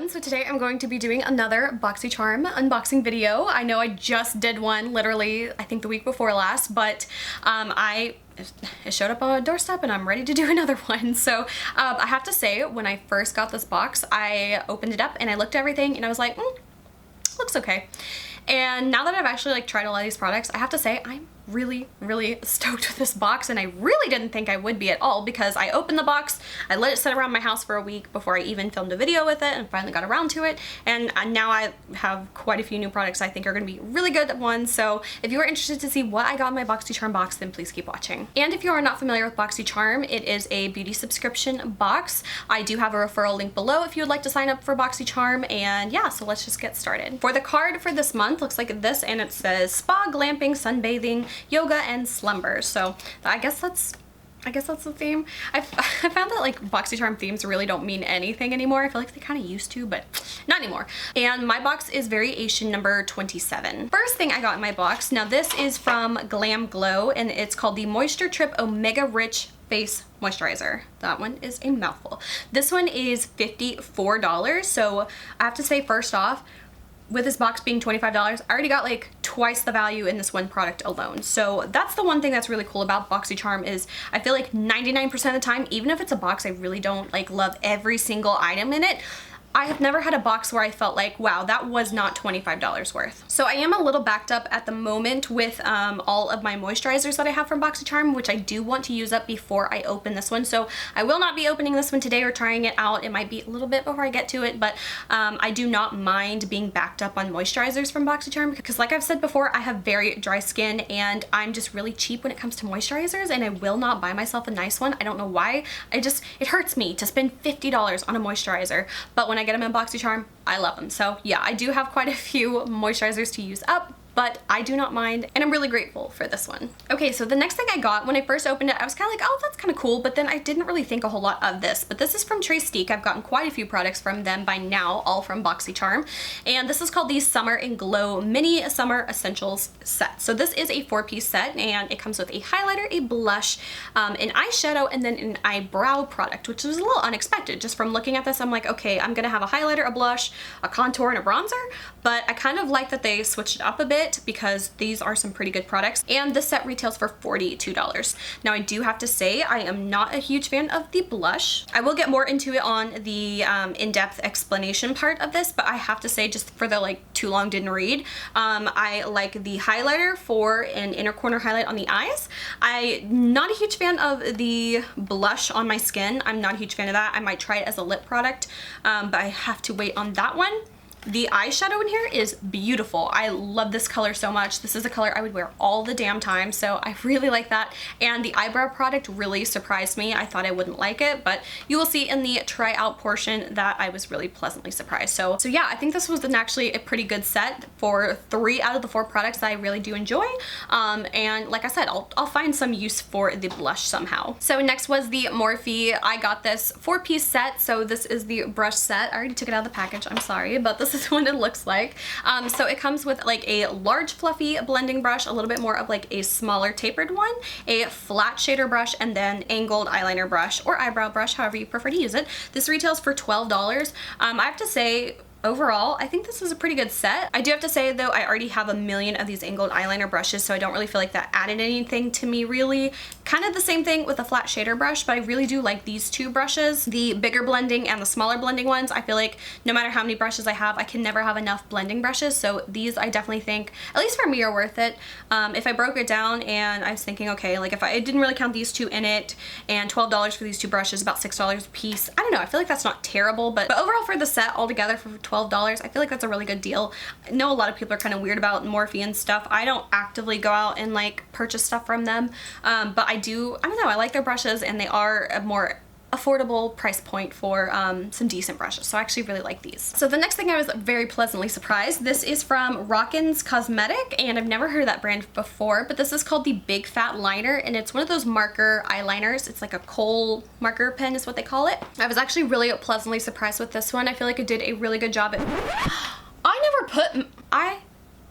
everyone, so today I'm going to be doing another Boxycharm unboxing video. I know I just did one literally I think the week before last, but it showed up on my doorstep and I'm ready to do another one. So I have to say, when I first got this box, I opened it up and I looked at everything and I was like, looks okay. And now that I've actually tried a lot of these products, I have to say I'm really stoked with this box, and I really didn't think I would be at all, because I opened the box, I let it sit around my house for a week before I even filmed a video with it and finally got around to it, and now I have quite a few new products I think are going to be really good ones. So if you are interested to see what I got in my Boxycharm box, then please keep watching. And if you are not familiar with Boxycharm, it is a beauty subscription box. I do have a referral link below if you would like to sign up for Boxycharm, and yeah, so let's just get started. For the card for this month, looks like this, and it says spa, glamping, sunbathing, yoga, and slumber. So I guess that's the theme. I found that Boxycharm themes really don't mean anything anymore. I feel like they kind of used to, but not anymore. And my box is variation number 27. First thing I got in my box, now this is from Glamglow, and it's called the MoistureTrip Omega Rich Face Moisturizer. That one is a mouthful. This one is $54, so I have to say, first off, with this box being $25, I already got twice the value in this one product alone. So that's the one thing that's really cool about Boxycharm, is I feel like 99% of the time, even if it's a box I really don't love every single item in it, I have never had a box where I felt like, wow, that was not $25 worth. So I am a little backed up at the moment with all of my moisturizers that I have from Boxycharm, which I do want to use up before I open this one. So I will not be opening this one today or trying it out. It might be a little bit before I get to it, but I do not mind being backed up on moisturizers from Boxycharm, because like I've said before, I have very dry skin and I'm just really cheap when it comes to moisturizers, and I will not buy myself a nice one. I don't know why. It hurts me to spend $50 on a moisturizer, but when I get them in Boxycharm, I love them. So yeah, I do have quite a few moisturizers to use up, but I do not mind, and I'm really grateful for this one. Okay, so the next thing I got, when I first opened it, I was kind of like, oh, that's kind of cool, but then I didn't really think a whole lot of this. But this is from Trestique. I've gotten quite a few products from them by now, all from Boxycharm, and this is called the Summer and Glow Mini Summer Essentials Set. So this is a 4-piece set, and it comes with a highlighter, a blush, an eyeshadow, and then an eyebrow product, which was a little unexpected. Just from looking at this, I'm like, okay, I'm gonna have a highlighter, a blush, a contour, and a bronzer, but I kind of like that they switched it up a bit, because these are some pretty good products, and this set retails for $42. Now I do have to say, I am not a huge fan of the blush. I will get more into it on the in-depth explanation part of this, but I have to say, just for the too long didn't read, I like the highlighter for an inner corner highlight on the eyes. I'm not a huge fan of the blush on my skin. I'm not a huge fan of that. I might try it as a lip product, but I have to wait on that one. The eyeshadow in here is beautiful. I love this color so much. This is a color I would wear all the damn time, so I really like that. And the eyebrow product really surprised me. I thought I wouldn't like it, but you will see in the try out portion that I was really pleasantly surprised. So yeah, I think this was actually a pretty good set for 3 out of the 4 products that I really do enjoy. And like I said, I'll find some use for the blush somehow. So next was the Morphe. I got this 4-piece set. So this is the brush set. I already took it out of the package, I'm sorry, but this is what it looks like. So it comes with a large fluffy blending brush, a little bit more of a smaller tapered one, a flat shader brush, and then angled eyeliner brush or eyebrow brush, however you prefer to use it. This retails for $12. I have to say, overall, I think this is a pretty good set. I do have to say though, I already have a million of these angled eyeliner brushes, so I don't really feel like that added anything to me really. Kind of the same thing with a flat shader brush, but I really do like these 2 brushes, the bigger blending and the smaller blending ones. I feel like no matter how many brushes I have, I can never have enough blending brushes, so these I definitely think, at least for me, are worth it. If I broke it down and I was thinking, okay, if I didn't really count these 2 in it, and $12 for these 2 brushes, about $6 a piece, I don't know, I feel like that's not terrible, but overall for the set altogether for $12, I feel like that's a really good deal. I know a lot of people are kind of weird about Morphe and stuff. I don't actively go out and purchase stuff from them, but I don't know, I like their brushes, and they are a more affordable price point for some decent brushes, so I actually really like these. So the next thing I was very pleasantly surprised, this is from Rockins Cosmetic, and I've never heard of that brand before, but this is called the Big Fat Liner, and it's one of those marker eyeliners. It's like a kohl marker pen is what they call it. I was actually really pleasantly surprised with this one. I feel like it did a really good job at I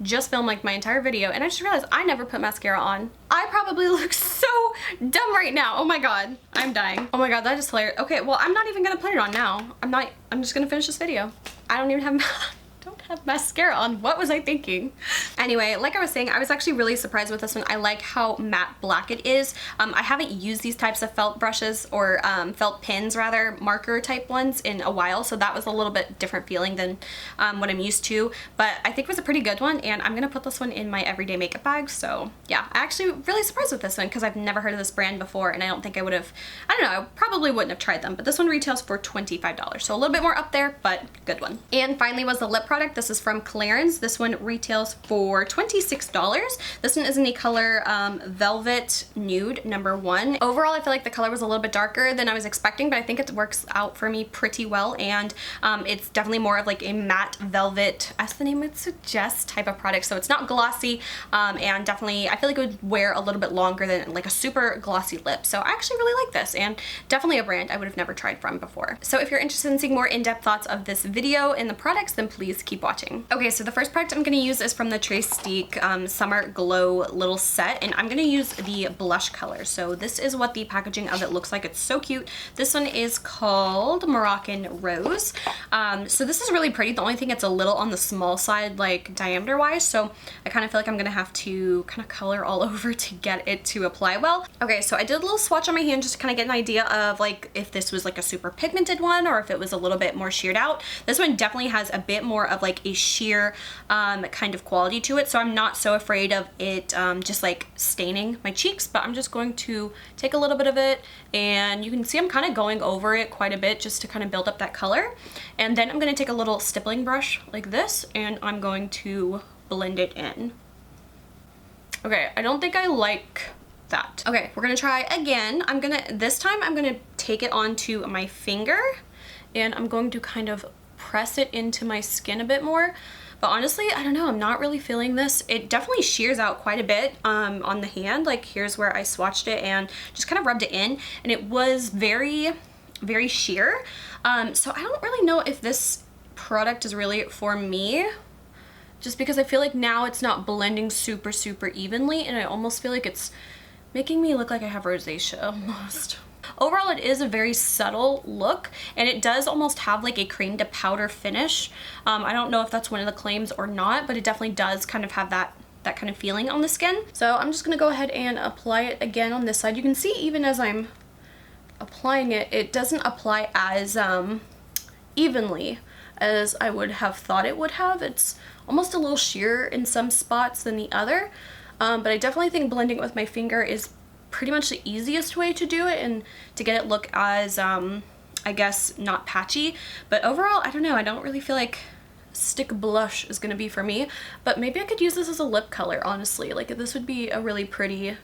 just filmed my entire video, and I just realized I never put mascara on. I probably look so dumb right now. Oh my god, I'm dying. Oh my god, that is hilarious. Okay, well, I'm not even gonna put it on now. I'm just gonna finish this video. I don't even have don't have mascara on. What was I thinking? Anyway, like I was saying, I was actually really surprised with this one. I like how matte black it is. I haven't used these types of felt brushes or felt pins rather, marker type ones in a while, so that was a little bit different feeling than what I'm used to, but I think it was a pretty good one, and I'm gonna put this one in my everyday makeup bag. So yeah, I actually really surprised with this one because I've never heard of this brand before, and I don't think I would have, I don't know, I probably wouldn't have tried them, but this one retails for $25, so a little bit more up there, but good one. And finally was the lip product. This is from Clarins. This one retails for $26. This one is in the color Velvet Nude number 1. Overall, I feel like the color was a little bit darker than I was expecting, but I think it works out for me pretty well, and it's definitely more of like a matte velvet, as the name would suggest, type of product. So it's not glossy, and definitely I feel like it would wear a little bit longer than like a super glossy lip. So I actually really like this, and definitely a brand I would have never tried from before. So if you're interested in seeing more in-depth thoughts of this video and the products, then please keep watching. Okay, so the first product I'm going to use is from the Trestique Summer Glow little set, and I'm going to use the blush color. So this is what the packaging of it looks like. It's so cute. This one is called Moroccan Rose. So this is really pretty. The only thing, it's a little on the small side, like diameter wise, so I kind of feel like I'm going to have to kind of color all over to get it to apply well. Okay, so I did a little swatch on my hand just to kind of get an idea of like if this was like a super pigmented one or if it was a little bit more sheared out. This one definitely has a bit more of like a sheer kind of quality to it, so I'm not so afraid of it just like staining my cheeks, but I'm just going to take a little bit of it, and you can see I'm kind of going over it quite a bit just to kind of build up that color. And then I'm going to take a little stippling brush like this, and I'm going to blend it in. Okay, I don't think I like that. Okay, we're gonna try again. This time I'm gonna take it onto my finger, and I'm going to kind of press it into my skin a bit more. But honestly, I don't know, I'm not really feeling this. It definitely shears out quite a bit on the hand. Like here's where I swatched it and just kind of rubbed it in, and it was very, very sheer. So I don't really know if this product is really for me, just because I feel like now it's not blending super, super evenly, and I almost feel like it's making me look like I have rosacea almost. Overall, it is a very subtle look, and it does almost have like a cream to powder finish. I don't know if that's one of the claims or not, but it definitely does kind of have that kind of feeling on the skin. So I'm just gonna go ahead and apply it again on this side. You can see even as I'm applying it, it doesn't apply as evenly as I would have thought it would have. It's almost a little sheer in some spots than the other, but I definitely think blending it with my finger is pretty much the easiest way to do it and to get it look as I guess not patchy. But overall, I don't know, I don't really feel like stick blush is gonna be for me, but maybe I could use this as a lip color, honestly. Like this would be a really pretty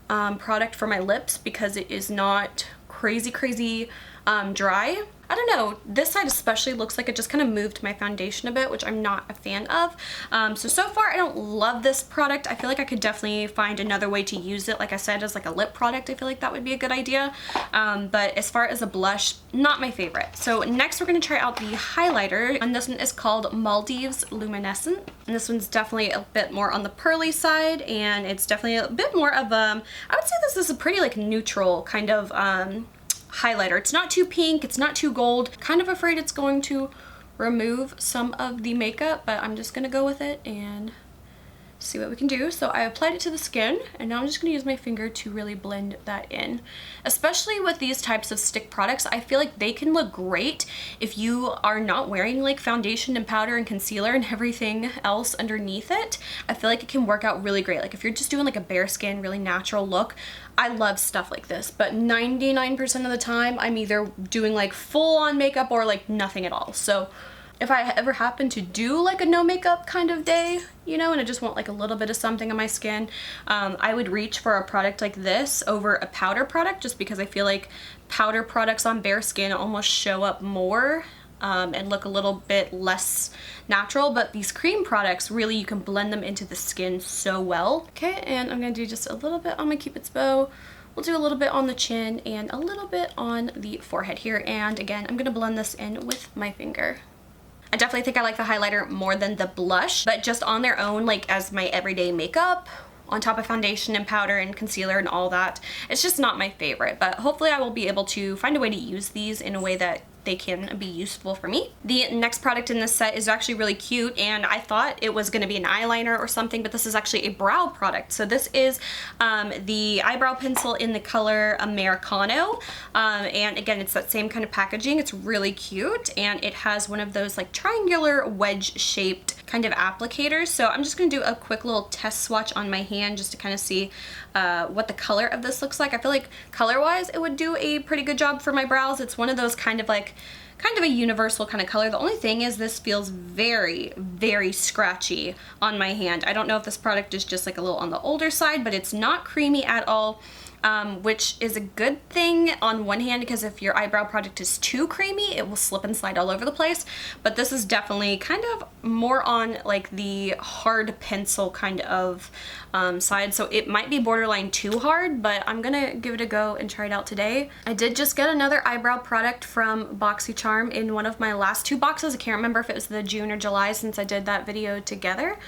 product for my lips because it is not crazy dry. I don't know, this side especially looks like it just kind of moved my foundation a bit, which I'm not a fan of. So far I don't love this product. I feel like I could definitely find another way to use it, like I said, as like a lip product. I feel like that would be a good idea. But as far as a blush, not my favorite. So next we're going to try out the highlighter, and this one is called Maldives Luminescent. And this one's definitely a bit more on the pearly side, and it's definitely a bit more of I would say this is a pretty like neutral kind of highlighter. It's not too pink, it's not too gold. Kind of afraid it's going to remove some of the makeup, but I'm just gonna go with it and see what we can do. So I applied it to the skin, and now I'm just gonna use my finger to really blend that in. Especially with these types of stick products, I feel like they can look great if you are not wearing like foundation and powder and concealer and everything else underneath it. I feel like it can work out really great. Like if you're just doing like a bare skin, really natural look, I love stuff like this, but 99% of the time I'm either doing like full on makeup or like nothing at all. So if I ever happen to do like a no makeup kind of day, you know, and I just want like a little bit of something on my skin, I would reach for a product like this over a powder product, just because I feel like powder products on bare skin almost show up more and look a little bit less natural, but these cream products, really you can blend them into the skin so well. Okay, and I'm gonna do just a little bit on my Cupid's bow. We'll do a little bit on the chin and a little bit on the forehead here, and again I'm gonna blend this in with my finger. I definitely think I like the highlighter more than the blush, but just on their own, like as my everyday makeup, on top of foundation and powder and concealer and all that, it's just not my favorite. But hopefully I will be able to find a way to use these in a way that they can be useful for me. The next product in this set is actually really cute, and I thought it was going to be an eyeliner or something, but this is actually a brow product. So this is the eyebrow pencil in the color Americano, and again, it's that same kind of packaging. It's really cute, and it has one of those like triangular wedge shaped kind of applicators. So I'm just going to do a quick little test swatch on my hand just to kind of see what the color of this looks like. I feel like color wise it would do a pretty good job for my brows. It's one of those kind of a universal kind of color. The only thing is this feels very, very scratchy on my hand. I don't know if this product is just like a little on the older side, but it's not creamy at all. Which is a good thing on one hand, because if your eyebrow product is too creamy, it will slip and slide all over the place. But this is definitely kind of more on like the hard pencil kind of side, so it might be borderline too hard, but I'm gonna give it a go and try it out today. I did just get another eyebrow product from Boxycharm in one of my last 2 boxes. I can't remember if it was the June or July since I did that video together.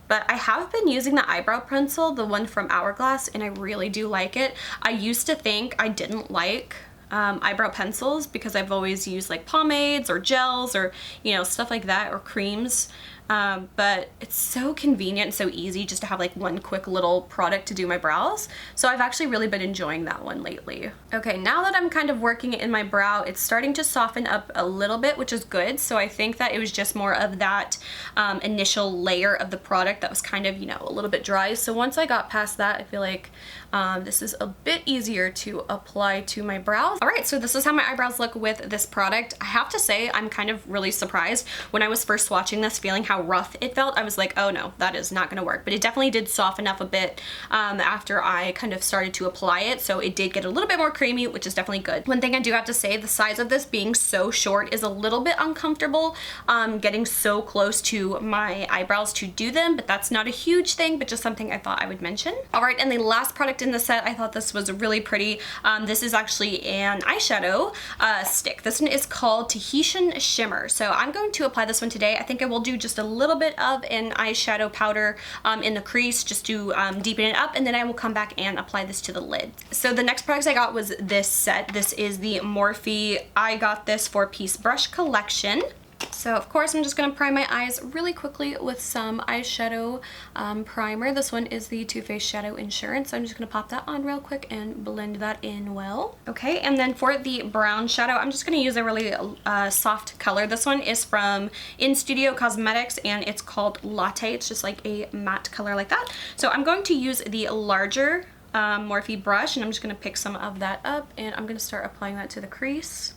But I have been using the eyebrow pencil, the one from Hourglass, and I really do like it. I used to think I didn't like eyebrow pencils because I've always used like pomades or gels or, you know, stuff like that, or creams. But it's so convenient and so easy just to have like one quick little product to do my brows. So I've actually really been enjoying that one lately. Okay, now that I'm kind of working it in my brow, it's starting to soften up a little bit, which is good. So I think that it was just more of that initial layer of the product that was kind of, you know, a little bit dry. So once I got past that, I feel like this is a bit easier to apply to my brows. All right, so this is how my eyebrows look with this product. I have to say I'm kind of really surprised. When I was first swatching this, feeling how rough it felt, I was like, oh no, that is not gonna work. But it definitely did soften up a bit after I kind of started to apply it. So it did get a little bit more creamy, which is definitely good. One thing I do have to say, the size of this being so short is a little bit uncomfortable, getting so close to my eyebrows to do them, but that's not a huge thing, but just something I thought I would mention. All right, and the last product in the set, I thought this was really pretty. This is actually an eyeshadow stick. This one is called Tahitian Shimmer. So I'm going to apply this one today. I think I will do just a little bit of an eyeshadow powder in the crease just to deepen it up, and then I will come back and apply this to the lid. So the next product I got was this set. This is the Morphe I Got This 4-piece brush collection. So of course I'm just going to prime my eyes really quickly with some eyeshadow primer. This one is the Too Faced Shadow Insurance. So I'm just going to pop that on real quick and blend that in well. Okay, and then for the brown shadow, I'm just going to use a really soft color. This one is from In Studio Cosmetics, and it's called Latte. It's just like a matte color like that. So I'm going to use the larger Morphe brush, and I'm just going to pick some of that up, and I'm going to start applying that to the crease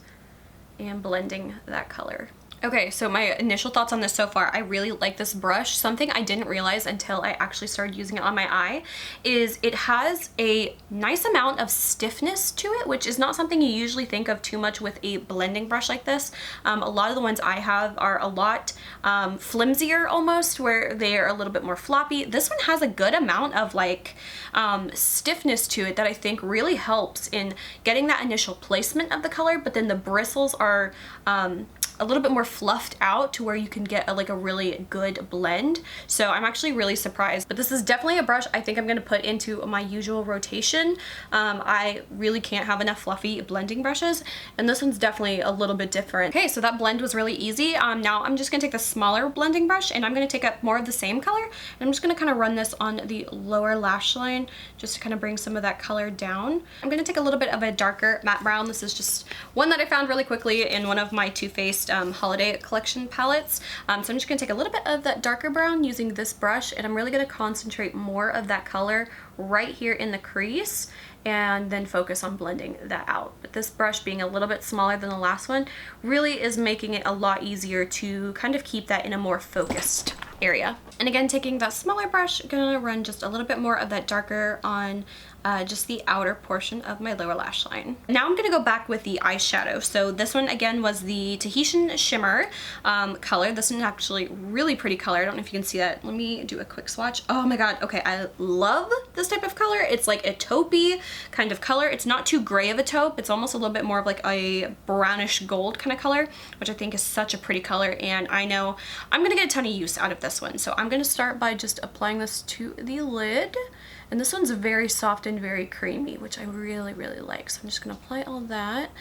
and blending that color. Okay, so my initial thoughts on this so far, I really like this brush. Something I didn't realize until I actually started using it on my eye is it has a nice amount of stiffness to it, which is not something you usually think of too much with a blending brush like this. A lot of the ones I have are a lot flimsier almost, where they are a little bit more floppy. This one has a good amount of like stiffness to it that I think really helps in getting that initial placement of the color, but then the bristles are a little bit more fluffed out to where you can get a really good blend. So I'm actually really surprised, but this is definitely a brush I think I'm going to put into my usual rotation. I really can't have enough fluffy blending brushes, and this one's definitely a little bit different. Okay, so that blend was really easy. Now I'm just going to take the smaller blending brush, and I'm going to take up more of the same color, and I'm just going to kind of run this on the lower lash line just to kind of bring some of that color down. I'm going to take a little bit of a darker matte brown. This is just one that I found really quickly in one of my Too Faced holiday collection palettes. So I'm just going to take a little bit of that darker brown using this brush, and I'm really going to concentrate more of that color right here in the crease and then focus on blending that out. But this brush, being a little bit smaller than the last one, really is making it a lot easier to kind of keep that in a more focused area. And again, taking that smaller brush, I'm gonna run just a little bit more of that darker on just the outer portion of my lower lash line. Now I'm gonna go back with the eyeshadow. So this one again was the Tahitian Shimmer color. This one's actually really pretty color. I don't know if you can see that. Let me do a quick swatch. Oh my god, okay, I love this type of color. It's like a taupey kind of color. It's not too gray of a taupe. It's almost a little bit more of like a brownish gold kind of color, which I think is such a pretty color, and I know I'm gonna get a ton of use out of this one. So I'm gonna start by just applying this to the lid. And this one's very soft and very creamy, which I really, really like. So I'm just gonna apply all that.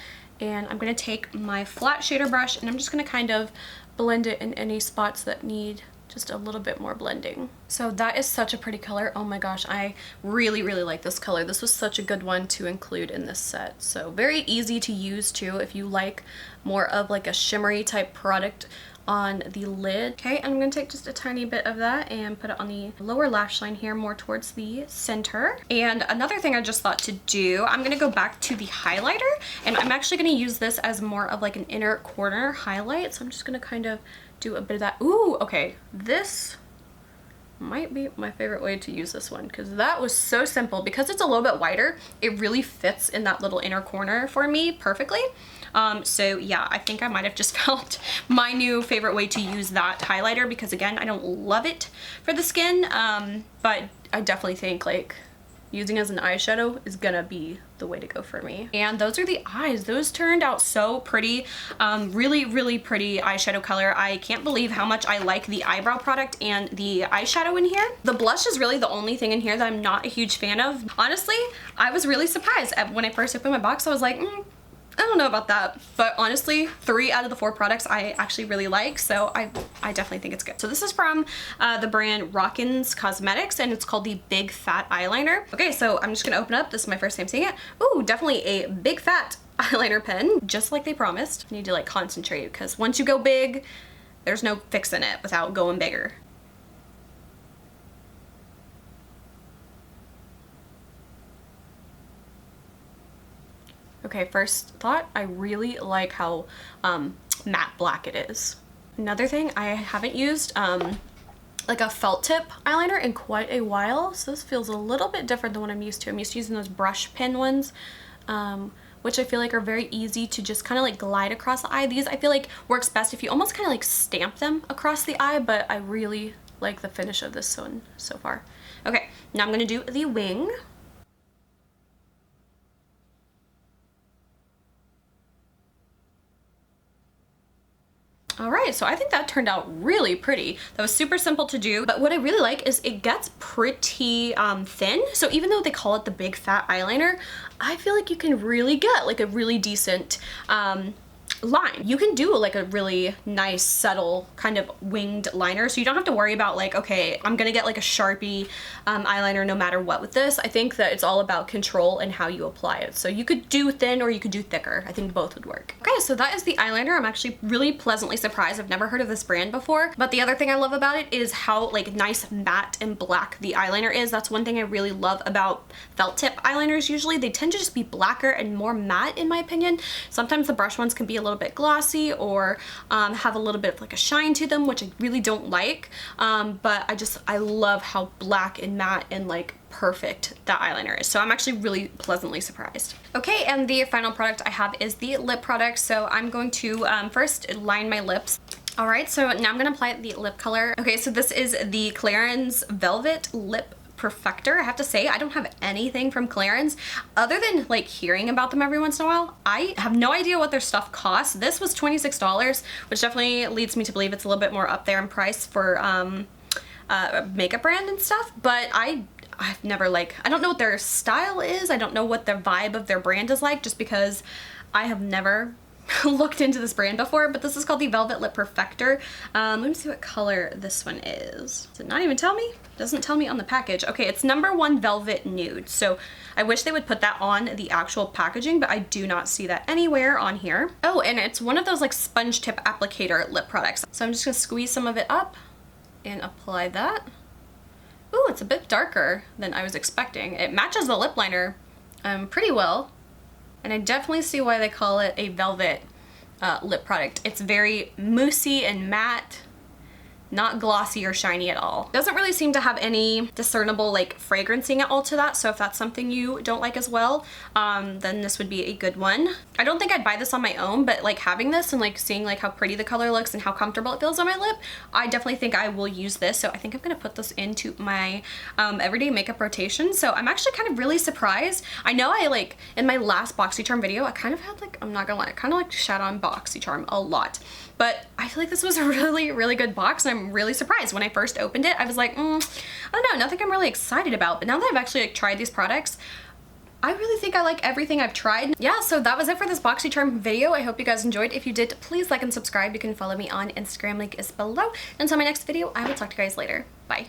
And I'm gonna take my flat shader brush and I'm just gonna kind of blend it in any spots that need just a little bit more blending. So that is such a pretty color. Oh my gosh, I really, really like this color. This was such a good one to include in this set. So very easy to use too if you like more of like a shimmery type product on the lid. Okay, I'm gonna take just a tiny bit of that and put it on the lower lash line here, more towards the center. And another thing I just thought to do, I'm gonna go back to the highlighter, and I'm actually gonna use this as more of like an inner corner highlight. So I'm just gonna kind of do a bit of that. Ooh, okay, this might be my favorite way to use this one because that was so simple. Because it's a little bit wider, it really fits in that little inner corner for me perfectly. So yeah, I think I might have just found my new favorite way to use that highlighter because again, I don't love it for the skin, but I definitely think like using as an eyeshadow is gonna be the way to go for me. And those are the eyes. Those turned out so pretty. Really, really pretty eyeshadow color. I can't believe how much I like the eyebrow product and the eyeshadow in here. The blush is really the only thing in here that I'm not a huge fan of. Honestly, I was really surprised when I first opened my box. I was like, I don't know about that, but honestly, 3 out of the 4 products I actually really like, so I definitely think it's good. So this is from the brand Rockins Cosmetics, and it's called the Big Fat Eyeliner. Okay, so I'm just gonna open up. This is my first time seeing it. Ooh, definitely a big fat eyeliner pen, just like they promised. I need to like concentrate, because once you go big, there's no fixing it without going bigger. Okay, first thought, I really like how matte black it is. Another thing, I haven't used like a felt tip eyeliner in quite a while, so this feels a little bit different than what I'm used to. I'm used to using those brush pen ones, which I feel like are very easy to just kind of like glide across the eye. These I feel like works best if you almost kind of like stamp them across the eye, but I really like the finish of this one so far. Okay, now I'm gonna do the wing. All right, so I think that turned out really pretty. That was super simple to do, but what I really like is it gets pretty thin. So even though they call it the Big Fat Eyeliner, I feel like you can really get like a really decent line. You can do like a really nice subtle kind of winged liner, so you don't have to worry about like, okay, I'm gonna get like a Sharpie eyeliner no matter what with this. I think that it's all about control and how you apply it. So you could do thin or you could do thicker. I think both would work. Okay, so that is the eyeliner. I'm actually really pleasantly surprised. I've never heard of this brand before, but the other thing I love about it is how like nice matte and black the eyeliner is. That's one thing I really love about felt tip eyeliners. Usually they tend to just be blacker and more matte in my opinion. Sometimes the brush ones can be a little bit glossy or have a little bit of like a shine to them, which I really don't like, but I love how black and matte and like perfect that eyeliner is. So I'm actually really pleasantly surprised. Okay, and the final product I have is the lip product. So I'm going to first line my lips. All right, so now I'm gonna apply the lip color. Okay, so this is the Clarins Velvet Lip Perfector. I have to say, I don't have anything from Clarins other than like hearing about them every once in a while. I have no idea what their stuff costs. This was $26, which definitely leads me to believe it's a little bit more up there in price for a makeup brand and stuff, but I've never I don't know what their style is. I don't know what the vibe of their brand is like, just because I have never looked into this brand before, but this is called the Velvet Lip Perfector. Let me see what color this one is. Does it not even tell me? It doesn't tell me on the package. Okay, it's #1 Velvet Nude. So I wish they would put that on the actual packaging, but I do not see that anywhere on here. Oh, and it's one of those like sponge tip applicator lip products. So I'm just gonna squeeze some of it up and apply that. Ooh, it's a bit darker than I was expecting. It matches the lip liner pretty well. And I definitely see why they call it a velvet lip product. It's very moussey and matte, not glossy or shiny at all. Doesn't really seem to have any discernible like fragrancing at all to that, so if that's something you don't like as well, then this would be a good one. I don't think I'd buy this on my own, but like having this and like seeing like how pretty the color looks and how comfortable it feels on my lip, I definitely think I will use this. So I think I'm gonna put this into my everyday makeup rotation. So I'm actually kind of really surprised. I know I like in my last Boxycharm video, I kind of had like, I'm not gonna lie, I kind of like shat on Boxycharm a lot. But I feel like this was a really, really good box, and I'm really surprised. When I first opened it, I was like, I don't know, nothing I'm really excited about. But now that I've actually like tried these products, I really think I like everything I've tried. Yeah, so that was it for this Boxycharm video. I hope you guys enjoyed. If you did, please like and subscribe. You can follow me on Instagram, link is below. Until my next video, I will talk to you guys later. Bye.